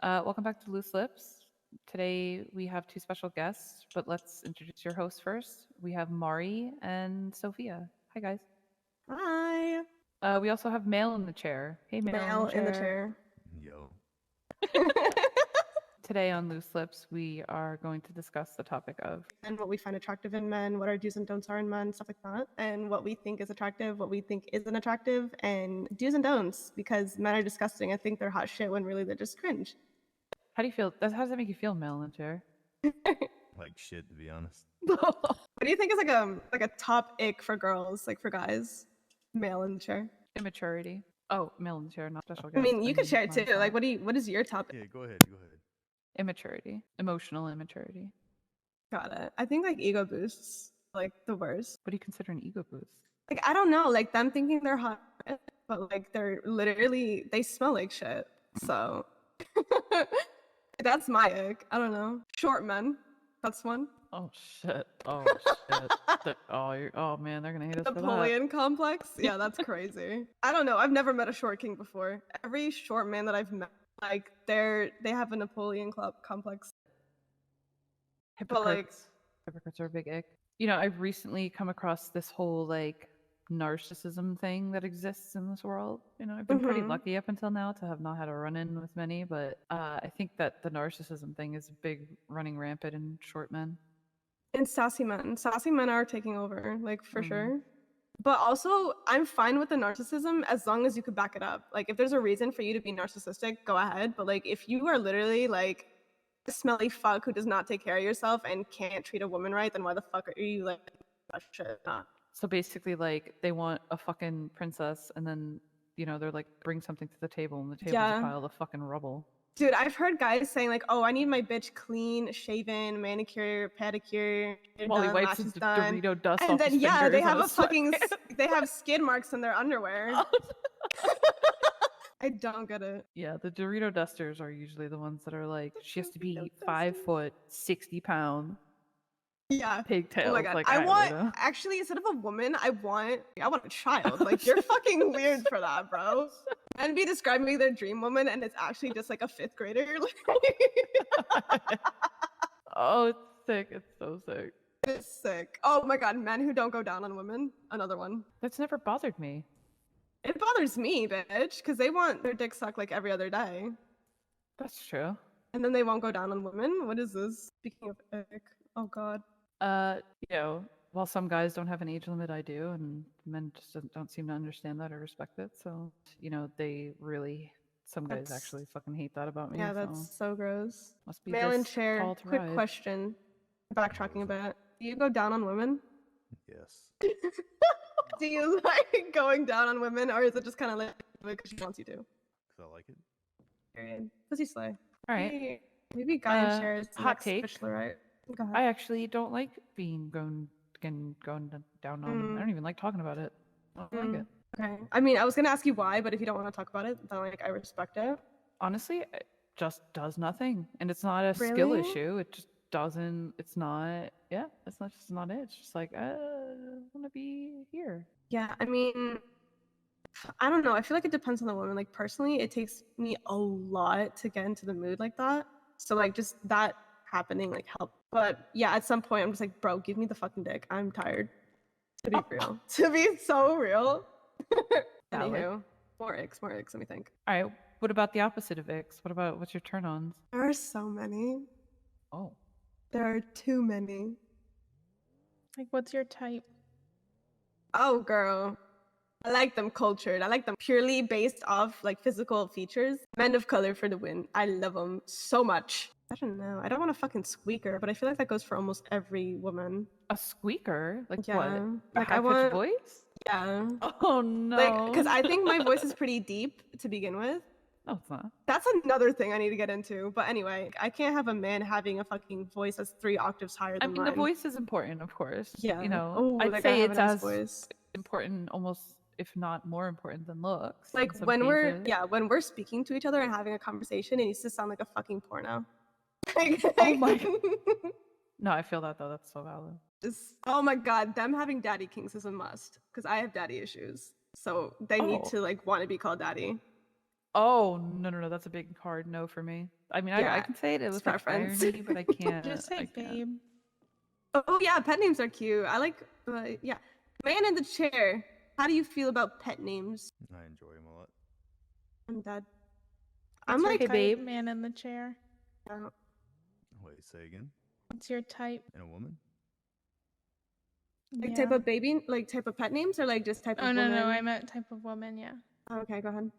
Welcome back to Loose Lips. Today we have two special guests, but let's introduce your hosts first. We have Mari and Sophia. Hi, guys. Hi. We also have Mail in the chair. Hey, Mail in Male the in the chair. chair. Yo. Today on Loose Lips, we are going to discuss the topic of And what we find attractive in men, what our do's and don'ts are in men, stuff like that. And what we think is attractive, what we think isn't attractive, and do's and don'ts. Because men are disgusting. I think they're hot shit when really they're just cringe. how do you feel? How does that make you feel, Mail in the chair? Like shit, to be honest. What do you think is like a top ick for girls, like for guys? Male in the chair. Immaturity. Oh, Mail in the chair, not special guest. I mean, you could share it too. mine's Like, not. what is your top? Yeah, go ahead. Immaturity. Emotional immaturity. Got it. I think like ego boosts, like the worst. What do you consider an ego boost? Like I don't know, like them thinking they're hot, but like they smell like shit. So that's my ick. I don't know. Short men. That's one. Oh shit! Oh shit! Oh man, they're gonna hate us for that. Napoleon complex. Yeah, that's crazy. I don't know. I've never met a short king before. Every short man that I've met, like they have a Napoleon complex. Hypocrites. But like, Hypocrites are a big ick. You know, I've recently come across this whole like narcissism thing that exists in this world. You know, I've been pretty lucky up until now to have not had a run-in with many, but I think that the narcissism thing is big, running rampant in short men. and sassy men are taking over, like for sure. But also, I'm fine with the narcissism as long as you could back it up. Like, if there's a reason for you to be narcissistic, go ahead. But like, if you are literally like a smelly fuck who does not take care of yourself and can't treat a woman right, then why the fuck are you like that shit? Not. So basically, like, they want a fucking princess, and then, you know, they're like, bring something to the table, and the table's a pile of fucking rubble. Dude, I've heard guys saying like, "Oh, I need my bitch clean, shaven, manicure, pedicure." While he wipes his Dorito dust and off then his yeah, they fingers on have a his fucking sweatpants. they have skid marks in their underwear. I don't get it. Yeah, the Dorito dusters are usually the ones that are like, she has to be Dorito 5 foot, 60 pounds. Yeah. Pigtails. Oh my god. Like, I want weirdo. actually instead of a woman, I want a child. Like you're fucking weird for that, bro. And be describing their dream woman and it's actually just like a 5th grader. Oh, it's sick. It's so sick. It's sick. Oh my god, men who don't go down on women. Another one. That's never bothered me. It bothers me, bitch, because they want their dick sucked like every other day. That's true. And then they won't go down on women? What is this? Speaking of ick. Oh god. You know, while some guys don't have an age limit, I do, and men just don't seem to understand that or respect it. So, you know, some guys actually fucking hate that about me. Yeah, that's so gross. Must be Mail in this chair. tall to Quick ride. question. Backtracking a bit. Do you go down on women? Yes. Do you like going down on women, or is it just kind of like because she wants you to? Because I like it. Period. Pussy slay. All right. Maybe guy in shares. hot take. Right? Go ahead. I actually don't like being going down on. I don't even like talking about it. I don't like it. Okay. I mean, I was gonna ask you why, but if you don't want to talk about it, then like I respect it. Honestly, it just does nothing, and it's not a skill Really? issue. It just doesn't. It's not. Yeah, it's not it. It's just like I want to be here. Yeah, I mean, I don't know. I feel like it depends on the woman. Like personally, it takes me a lot to get into the mood like that. So like just that happening like help. But yeah, at some point I'm just like, bro, give me the fucking dick. I'm tired. To be real. To be so real. Anywho, more icks. Let me think. All right. What about the opposite of icks? What's your turn-ons? There are so many. Oh. There are too many. Like, what's your type? Oh, girl. I like them cultured. I like them purely based off like physical features. Men of color for the win. I love them so much. I don't know. I don't want a fucking squeaker, but I feel like that goes for almost every woman. A squeaker? Like Yeah. what? Like A I want. voice? Yeah. Oh no. Like, because I think my voice is pretty deep to begin with. No, it's not. That's another thing I need to get into. But anyway, I can't have a man having a fucking voice that's 3 octaves higher I than mean, mine. the voice is important, of course. Yeah. You know, Oh, I'd like, say I have it's a nice as voice. important, almost if not more important than looks. Like in some when cases. when we're speaking to each other and having a conversation, it needs to sound like a fucking porno. Oh my. No, I feel that though. That's so valid. Oh my god, them having daddy kinks is a must because I have daddy issues, so they need Oh. to like want to be called daddy. Oh, no, that's a big hard no for me. I mean, I Yeah, can say it it's with like preference. irony, but I can't. Just say I can't. babe. Oh yeah, pet names are cute. I like, yeah. Man in the chair. How do you feel about pet names? I enjoy them a lot. I'm dead. What's I'm your like, hey babe, man in the chair? Wait, say again? What's your type? And a woman? like Yeah. type of baby, like type of pet names, or like just type Oh of no, woman? no, I meant type of woman. Yeah. Oh, okay, go ahead.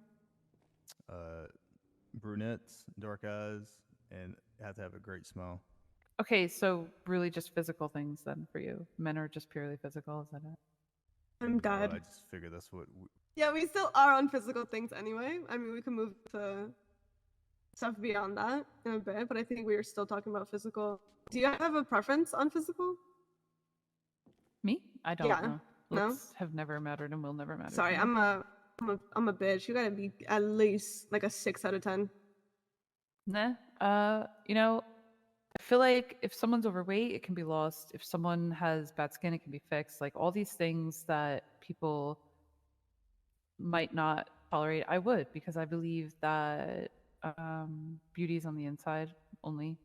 Brunettes, dark eyes, and have to have a great smile. Okay, so really just physical things then for you. Men are just purely physical, is that it? I'm dead. I just figure that's what. Yeah, we still are on physical things anyway. I mean, we can move to stuff beyond that in a bit, but I think we were still talking about physical. Do you have a preference on physical? Me? I don't Yeah. know. No? Looks have never mattered and will never matter. Sorry, to me. I'm a bitch. You gotta be at least like a 6 out of 10. Nah. You know, I feel like if someone's overweight, it can be lost. If someone has bad skin, it can be fixed. Like all these things that people might not tolerate, I would, because I believe that beauty is on the inside only.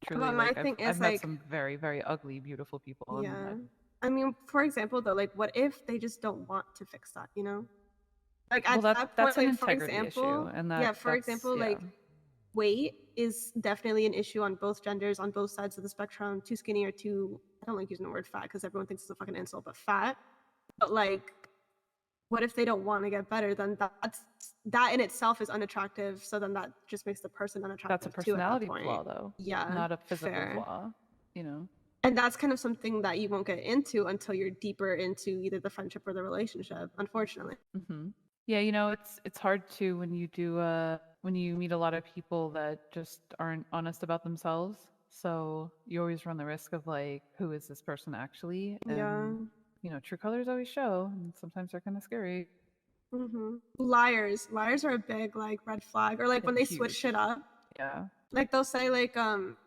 Truly, But my like thing I've is met like, some very, very ugly, beautiful people. And yeah. I mean, for example, though, like, what if they just don't want to fix that? You know, like well, at that that's point, an like for integrity example, issue, and yeah, that for example, yeah. like weight is definitely an issue on both genders, on both sides of the spectrum. Too skinny or too, I don't like using the word fat because everyone thinks it's a fucking insult, but fat. But like, what if they don't want to get better? Then that in itself is unattractive. So then that just makes the person That's a unattractive too at that personality point. flaw, though. Yeah, Not a physical fair. flaw. You know. And that's kind of something that you won't get into until you're deeper into either the friendship or the relationship, unfortunately. Mm-hmm. Yeah, you know, it's hard to when you do when you meet a lot of people that just aren't honest about themselves. So you always run the risk of like, who is this person actually? And Yeah. you know, true colors always show, and sometimes they're kind of scary. Liars are a big like red flag, or like when they switch Huge. shit up. Yeah. Like they'll say like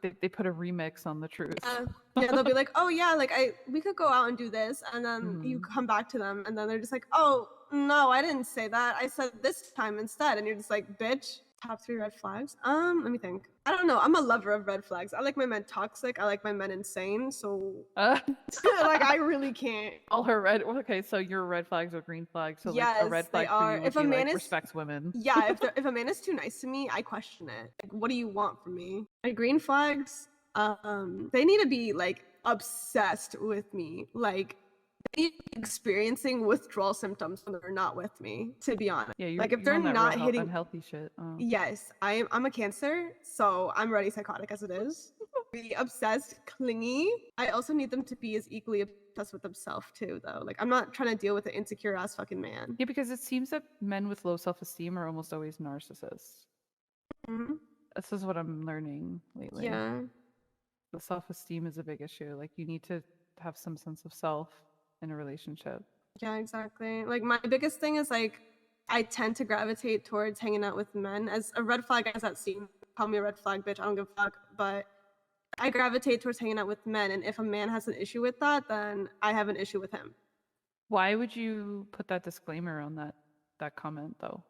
They put a remix on the truth. yeah, they'll be like, oh yeah, like we could go out and do this, and then you come back to them, and then they're just like, oh no, I didn't say that, I said this time instead, and you're just like, bitch. Top 3 red flags. Let me think. I don't know. I'm a lover of red flags. I like my men toxic. I like my men insane. So like I really can't. All her red. Okay, so your red flags are green flags. So Yes, like a red flag they for are. you would If a be man like is respects women. yeah, if a man is too nice to me, I question it. Like, what do you want from me? Like green flags, they need to be like obsessed with me. Like they need to be experiencing withdrawal symptoms when they're not with me. To be honest, Yeah, like if you're they're on that not real hitting. unhealthy shit. Oh. Yes, I'm a Cancer, so I'm already psychotic as it is. Be obsessed, clingy. I also need them to be as equally obsessed with themselves too, though. Like I'm not trying to deal with an insecure ass fucking man. Yeah, because it seems that men with low self-esteem are almost always narcissists. Mhm. This is what I'm learning lately. Yeah. The self-esteem is a big issue. Like you need to have some sense of self in a relationship. Yeah, exactly. Like my biggest thing is like I tend to gravitate towards hanging out with men. As a red flag as that seems, call me a red flag, bitch. I don't give a fuck. But I gravitate towards hanging out with men, and if a man has an issue with that, then I have an issue with him. Why would you put that disclaimer on that comment though?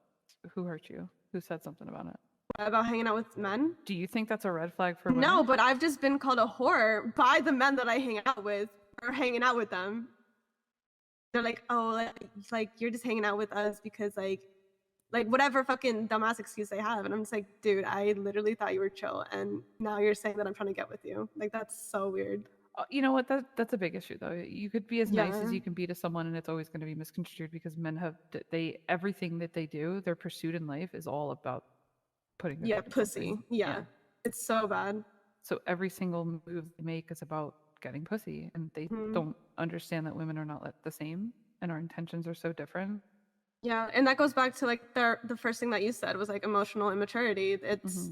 Who hurt you? Who said something about it? About hanging out with men? Do you think that's a red flag for women? No, but I've just been called a whore by the men that I hang out with or hanging out with them. They're like, oh, like you're just hanging out with us because like whatever fucking dumbass excuse they have. And I'm just like, dude, I literally thought you were chill, and now you're saying that I'm trying to get with you. Like that's so weird. You know what? That's a big issue though. You could be as nice as Yeah. you can be to someone, and it's always going to be misconstrued because men have everything that they do, their pursuit in life is all about putting their Yeah, foot in pussy. something. Yeah. It's so bad. So every single move they make is about getting pussy, and they don't understand that women are not the same, and our intentions are so different. Yeah, and that goes back to like the first thing that you said was like emotional immaturity. It's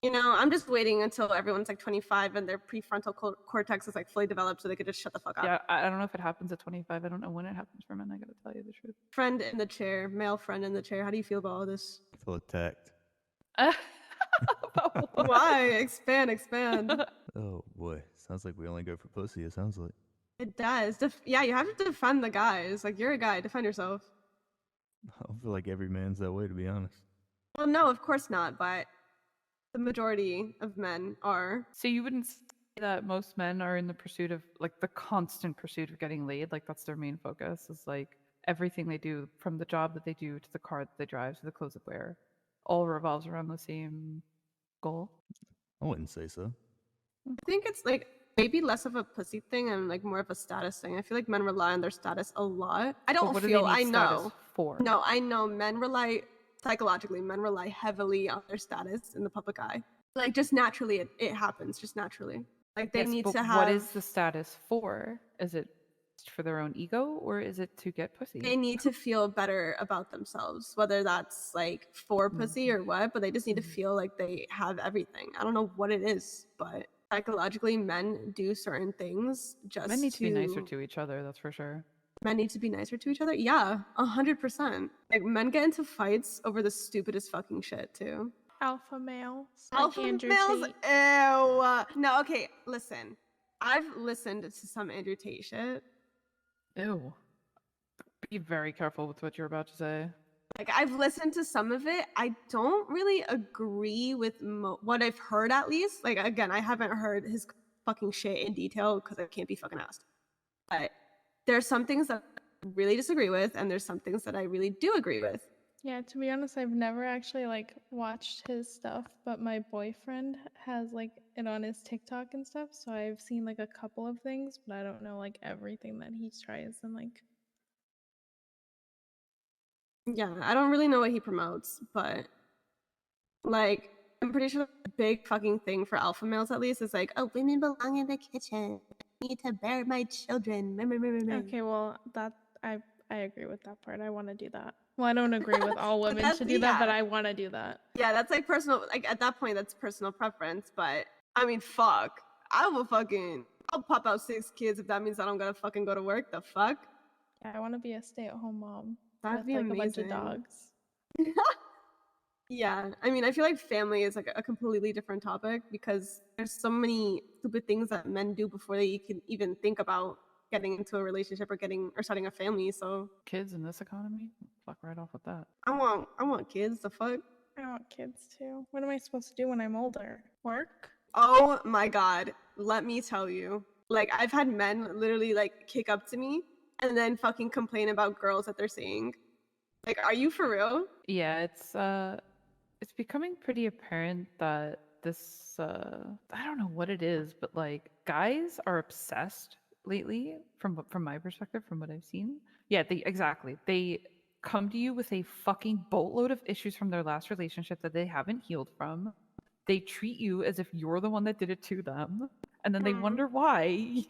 you know, I'm just waiting until everyone's like 25 and their prefrontal cortex is like fully developed so they could just shut the fuck up. Yeah, I don't know if it happens at 25. I don't know when it happens for men. I gotta tell you the truth. Friend in the chair, male friend in the chair. How do you feel about all this? I feel attacked. Why? Expand. Oh boy, sounds like we only go for pussy. It sounds like. It does. Yeah, you have to defend the guys. Like you're a guy, defend yourself. I feel like every man's that way, to be honest. Well, no, of course not, but the majority of men are. So you wouldn't say that most men are in the pursuit of like the constant pursuit of getting laid, like that's their main focus, is like everything they do, from the job that they do to the car that they drive to the clothes they wear, all revolves around the same goal. I wouldn't say so. I think it's like maybe less of a pussy thing and like more of a status thing. I feel like men rely on their status a lot. I But don't what do they feel, need I status know. for? No, I know men rely psychologically, men rely heavily on their status in the public eye. Like just naturally, it happens just naturally. Like they Yes, need but to have. what is the status for? Is it for their own ego or is it to get pussy? They need to feel better about themselves, whether that's like for pussy or what, but they just need to feel like they have everything. I don't know what it is, but psychologically, men do certain things just Men need to be nicer to each other, that's for sure. Men need to be nicer to each other. Yeah, 100%. Like men get into fights over the stupidest fucking shit too. Alpha males. Like Alpha Andrew males, Tate. ew. No, okay, listen. I've listened to some Andrew Tate shit. Ew. Be very careful with what you're about to say. Like I've listened to some of it. I don't really agree with what I've heard, at least. Like again, I haven't heard his fucking shit in detail because I can't be fucking asked. But there's some things that I really disagree with, and there's some things that I really do agree with. Yeah, to be honest, I've never actually like watched his stuff, but my boyfriend has like it on his TikTok and stuff, so I've seen like a couple of things, but I don't know like everything that he tries and like. Yeah, I don't really know what he promotes, but like I'm pretty sure the big fucking thing for alpha males, at least, is like, oh, women belong in the kitchen. I need to bear my children. Okay, well I agree with that part. I want to do that. Well, I don't agree with all women to do that, but yeah. I want to do that. Yeah, that's like personal. Like at that point, that's personal preference. But I mean, fuck, I'll pop out 6 kids if that means I don't gotta fucking go to work. The fuck? Yeah, I want to be a stay-at-home mom That'd with be like a bunch of amazing. dogs. Yeah, I mean, I feel like family is like a completely different topic because there's so many stupid things that men do before they can even think about getting into a relationship or starting a family. So Kids in this economy? Fuck right off with that. I want kids. The fuck? I want kids too. What am I supposed to do when I'm older? Work? Oh my god, let me tell you. Like I've had men literally like kick up to me and then fucking complain about girls that they're seeing. Like, are you for real? Yeah, it's becoming pretty apparent that this I don't know what it is, but like guys are obsessed lately from my perspective, from what I've seen. Yeah, they come to you with a fucking boatload of issues from their last relationship that they haven't healed from. They treat you as if you're the one that did it to them, and then they wonder why you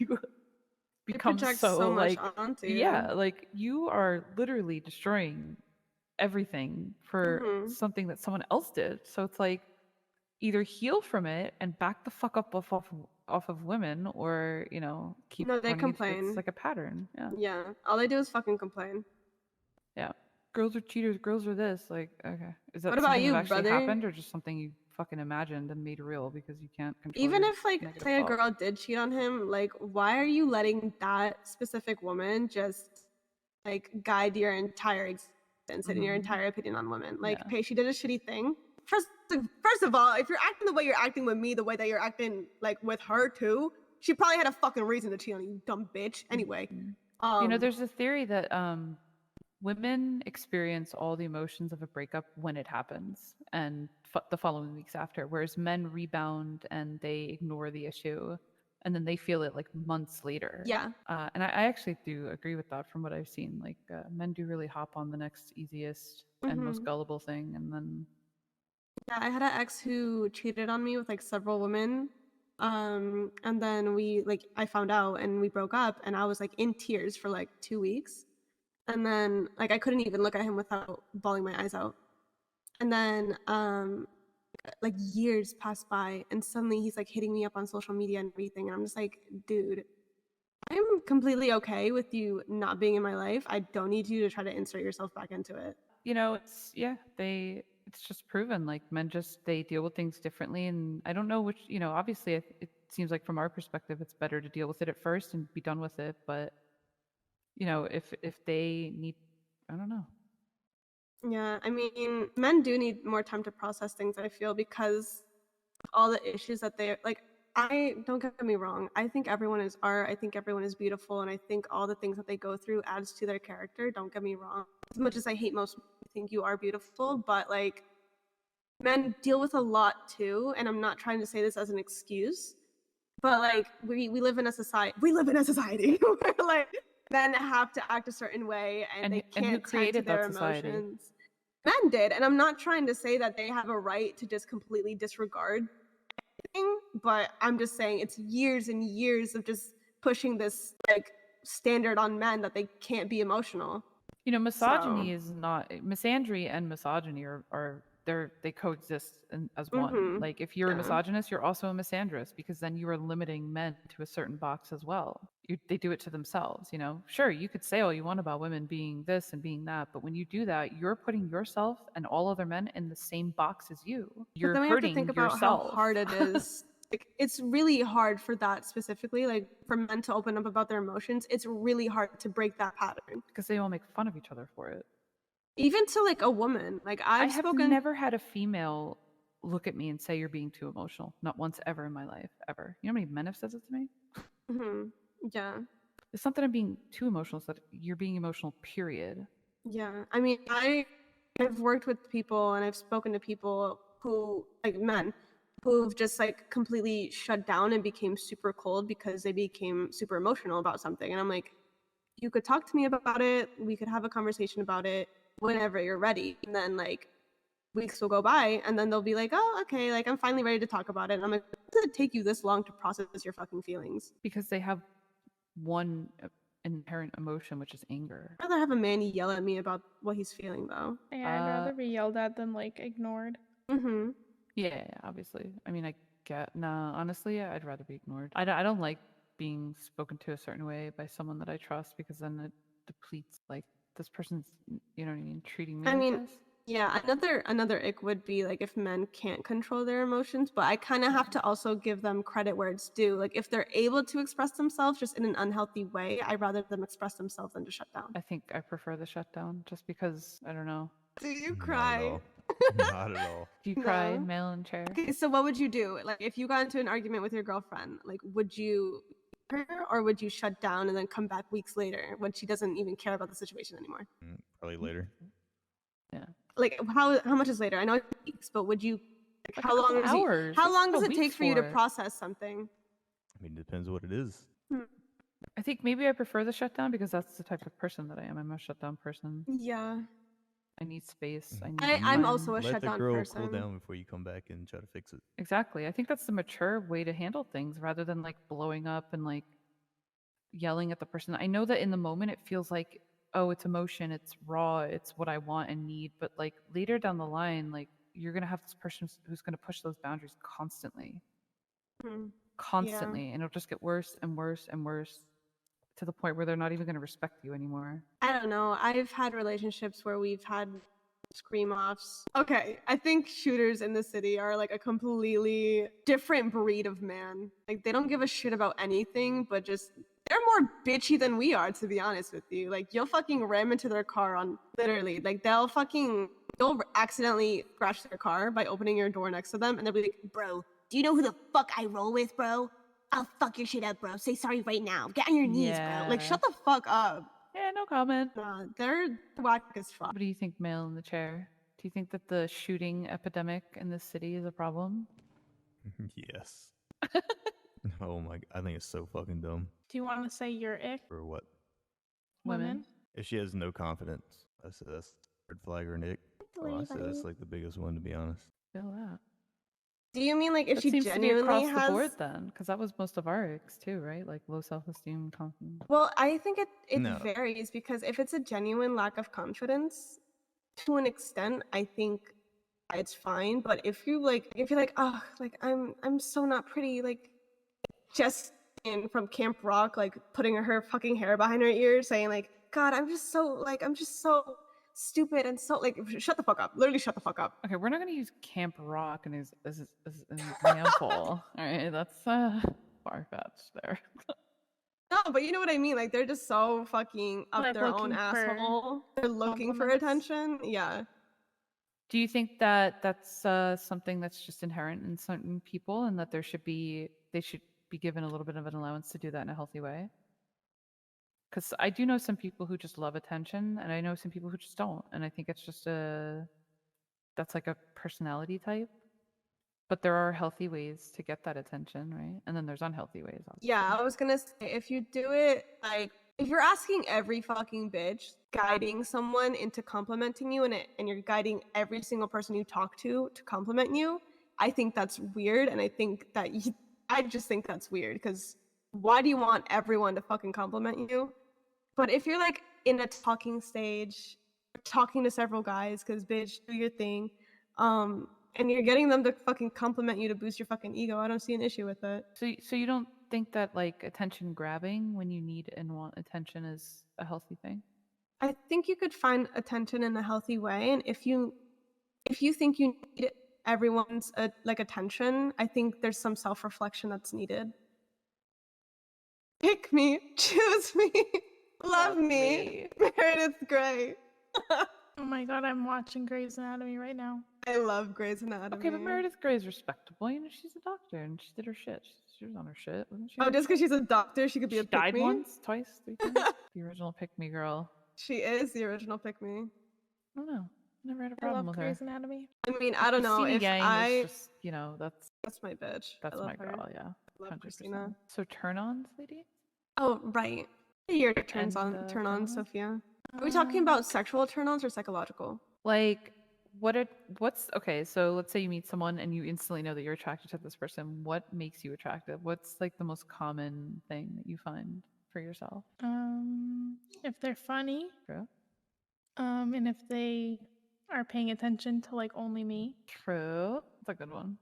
They become project so so much like onto yeah, you. like you are literally destroying everything for Mhm. something that someone else did. So it's like either heal from it and back the fuck up off of women, or keep No, they running into it's complain. like a pattern. Yeah, Yeah, all they do is fucking complain. yeah. Girls are cheaters. Girls are this. Like, okay, is What that about something that you, actually brother? happened, or just something you fucking imagined and made real because you can't control Even your if like negative say a thoughts? girl did cheat on him, like why are you letting that specific woman just like guide your entire existence and your Mhm. entire opinion on women? Like, Yeah. okay, she did a shitty thing. First of all, if you're acting the way you're acting with me, the way that you're acting like with her too, she probably had a fucking reason to cheat on you, you dumb bitch. Anyway, Mhm. There's a theory that women experience all the emotions of a breakup when it happens and the following weeks after, whereas men rebound and they ignore the issue and then they feel it like months later. yeah, And I actually do agree with that from what I've seen. Like men do really hop on the next easiest and most hmm gullible thing, and then yeah. I had an ex who cheated on me with like several women. And then I found out and we broke up, and I was like in tears for like 2 weeks. And then like I couldn't even look at him without bawling my eyes out. And then like years passed by, and suddenly he's like hitting me up on social media and everything, and I'm just like, dude, I'm completely okay with you not being in my life. I don't need you to try to insert yourself back into it. it's just proven like men just they deal with things differently, and I don't know which, obviously it seems like from our perspective it's better to deal with it at first and be done with it, but if they need, I don't know. Yeah, I mean, men do need more time to process things, I feel, because of all the issues that they like. I don't get me wrong. I think everyone is art. I think everyone is beautiful, and I think all the things that they go through adds to their character. Don't get me wrong. As much as I hate most, I think you are beautiful, but like men deal with a lot too. And I'm not trying to say this as an excuse, but like we live in a society. We live in a society where like men have to act a certain way, and they And who can't tend to created their that society? emotions. Men did, and I'm not trying to say that they have a right to just completely disregard anything, but I'm just saying it's years and years of just pushing this like standard on men that they can't be emotional. You know, misogyny So- is not misandry and misogyny are they coexist as one. Mhm, Like if you're a yeah. misogynist, you're also a misandrist because then you are limiting men to a certain box as well. They do it to themselves, you know. Sure, you could say all you want about women being this and being that, but when you do that, you're putting yourself and all other men in the same box as you. But You're then we have to hurting think about yourself. how hard it is. Like, it's really hard for that specifically, like for men to open up about their emotions. It's really hard to break that pattern. because they all make fun of each other for it. Even to like a woman. Like I I've have spoken never had a female look at me and say you're being too emotional. Not once ever in my life, ever. You know how many men have said this to me? Mhm, yeah. It's not that I'm being too emotional, it's that you're being emotional, period. Yeah. I mean, I've worked with people and I've spoken to people who like men who've just like completely shut down and became super cold because they became super emotional about something. And I'm like, you could talk to me about it, we could have a conversation about it whenever you're ready. And then like weeks will go by and then they'll be like, oh, okay, like I'm finally ready to talk about it. And I'm like, why does it take you this long to process your fucking feelings? Because they have one inherent emotion, which is anger. I'd rather have a man yell at me about what he's feeling though. Yeah, I'd rather be yelled at than like ignored. Mm-hmm. Yeah, obviously. I mean, I get, nah, honestly, I'd rather be ignored. I don't like being spoken to a certain way by someone that I trust because then it depletes, like, this person's, you know what I mean, treating me I like mean, this. yeah, another ick would be like if men can't control their emotions, but I kind of have to also give them credit where it's due. Like if they're able to express themselves just in an unhealthy way, I'd rather them express themselves than to shut down. I think I prefer the shutdown just because, I don't know. Do you Not at cry? all. Not at all. Do you cry, No. male in chair? Okay, so what would you do? Like if you got into an argument with your girlfriend, like would you her or would you shut down and then come back weeks later when she doesn't even care about the situation anymore? Probably later. Yeah. Like how much is later? I know it's weeks, but would you like, Like how a long couple is hours. how What's a long does couple it take weeks for you to for? process something? I mean, it depends what it is. I think maybe I prefer the shutdown because that's the type of person that I am. I'm a shutdown person. Yeah. I need space. I need I'm time. also a Let the shutdown girl person. cool down before you come back and try to fix it. Exactly. I think that's the mature way to handle things rather than like blowing up and like yelling at the person. I know that in the moment it feels like, oh, it's emotion, it's raw, it's what I want and need. But like later down the line, like you're going to have this person who's going to push those boundaries constantly. Hmm. Constantly. And it'll just get worse and worse and worse to the point where they're not even going to respect you anymore. I don't know. I've had relationships where we've had scream offs. Okay, I think shooters in the city are like a completely different breed of man. Like they don't give a shit about anything, but just they're more bitchy than we are, to be honest with you. Like you'll fucking ram into their car on literally, like they'll accidentally crash their car by opening your door next to them, and they'll be like, "Bro, do you know who the fuck I roll with, bro? I'll fuck your shit up, bro. Say sorry right now. Get on your knees, bro. Like Yeah. shut the fuck up." Yeah, no comment. Nah, they're whack as fuck. What do you think, male in the chair? Do you think that the shooting epidemic in this city is a problem? Yes. Oh my! I think it's so fucking dumb. Do you want to say your ick, For what? women? If she has no confidence, I said that's red flag or Nick. Oh, I said that's like the biggest one, to be honest. Feel that. Do you mean like if That she seems to be genuinely across has? the board then, because that was most of our icks too, right? Like low self-esteem, confidence. Well, I think it No. varies because if it's a genuine lack of confidence, to an extent, I think it's fine. But if you're like, oh, like I'm so not pretty, like just in from Camp Rock, like putting her fucking hair behind her ears, saying like, God, I'm just so stupid and so like, shut the fuck up, literally shut the fuck up. Okay, we're not going to use Camp Rock as an example. All right, that's far-fetched there. No, but you know what I mean. Like they're just so fucking up Like their own looking for asshole. They're looking for compliments. attention. Yeah. Do you think that that's something that's just inherent in certain people, and that they should be given a little bit of an allowance to do that in a healthy way? Because I do know some people who just love attention, and I know some people who just don't, and I think it's just that's like a personality type. But there are healthy ways to get that attention, right? And then there's unhealthy ways, obviously. Yeah, I was gonna say, if you do it like, if you're asking every fucking bitch, guiding someone into complimenting you, and you're guiding every single person you talk to compliment you, I think that's weird, and I think that I just think that's weird, because why do you want everyone to fucking compliment you? But if you're like in a talking stage, talking to several guys, because bitch, do your thing, and you're getting them to fucking compliment you to boost your fucking ego, I don't see an issue with it. So you don't think that like attention grabbing when you need and want attention is a healthy thing? I think you could find attention in a healthy way, and if you think you need everyone's like attention, I think there's some self-reflection that's needed. Pick me, choose me, love me. Meredith Grey. Oh my god, I'm watching Grey's Anatomy right now. I love Grey's Anatomy. Okay, but Meredith Grey is respectable. You know, she's a doctor and she did her shit. She was on her shit, wasn't she? Oh, just because she's a doctor, she could be She a pick died me? once, twice, 3 times. The original pick me girl. She is the original pick me. I don't know. Never had a I problem love with Grey's her. Anatomy. I mean, I don't know Christina if Yang is just, you know, that's my bitch. that's I love my her. girl, yeah. I love 100%. Christina. So turn-ons, lady? Oh, right. Your turns And, on, turn on, turn-ons? Sophia. Are we talking about sexual turn-ons or psychological? Like, what's okay? So let's say you meet someone and you instantly know that you're attracted to this person. What makes you attractive? What's like the most common thing that you find for yourself? If they're funny, True. and if they are paying attention to like only me. True. That's a good one.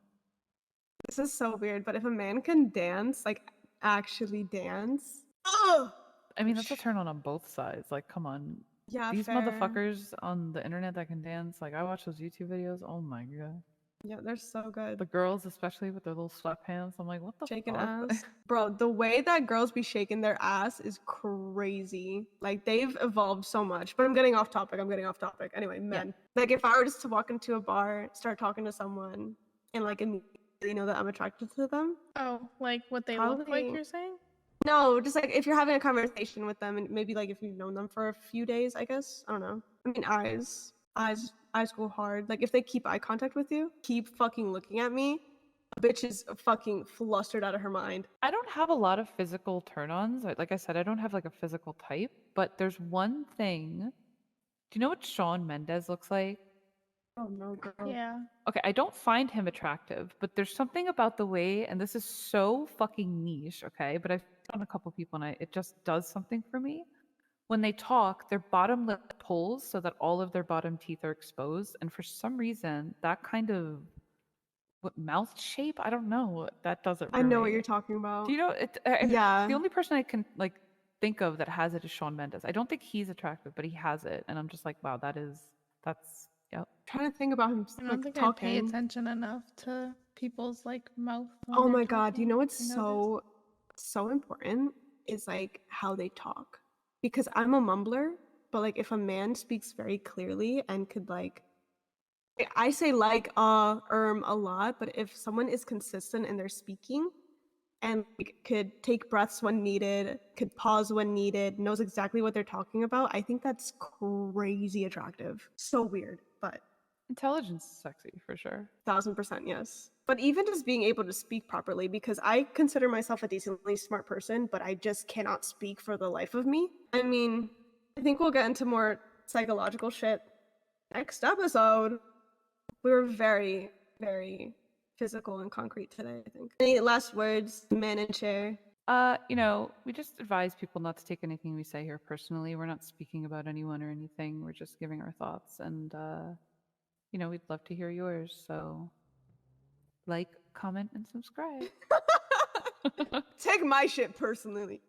This is so weird, but if a man can dance, like actually dance, ugh! I mean, that's a turn on both sides. Like, come on. Yeah, These fair. motherfuckers on the internet that can dance, like I watch those YouTube videos. Oh my god. Yeah, they're so good. The girls, especially with their little sweatpants. I'm like, what the Shaking fuck? ass. Bro, the way that girls be shaking their ass is crazy. Like, they've evolved so much. But I'm getting off topic. Anyway, men. Like, if I were just to walk into a bar, start talking to someone, and like immediately know that I'm attracted to them. Oh, like what they look like, Probably- you're saying? No, just like if you're having a conversation with them, and maybe like if you've known them for a few days, I guess. I don't know. I mean, eyes go hard. Like, if they keep eye contact with you, keep fucking looking at me, a bitch is fucking flustered out of her mind. I don't have a lot of physical turn-ons. Like I said, I don't have like a physical type, but there's one thing. Do you know what Shawn Mendes looks like? Oh no, girl. Yeah. Okay, I don't find him attractive, but there's something about the way, and this is so fucking niche, okay? But I've done a couple people, and it just does something for me. When they talk, their bottom lip pulls so that all of their bottom teeth are exposed, and for some reason, that kind of mouth shape, I don't know, that does it for I know me. what you're talking about. Do you know it? Yeah. The only person I can like think of that has it is Shawn Mendes. I don't think he's attractive, but he has it, and I'm just like, wow, that's yep. Trying to think about him I don't like think talking. I pay attention enough to people's like mouth. when Oh they're my god, you talking know what's to notice. so important is like how they talk. Because I'm a mumbler, but like if a man speaks very clearly and could like, I say like a lot, but if someone is consistent in their speaking and like, could take breaths when needed, could pause when needed, knows exactly what they're talking about, I think that's crazy attractive. So weird, but Intelligence is sexy for sure. 1000% yes. But even just being able to speak properly, because I consider myself a decently smart person, but I just cannot speak for the life of me. I mean, I think we'll get into more psychological shit next episode. We were very, very physical and concrete today, I think. Any last words, man and chair? You know, we just advise people not to take anything we say here personally. We're not speaking about anyone or anything. We're just giving our thoughts, and you know, we'd love to hear yours. So, like, comment, and subscribe. Take my shit personally.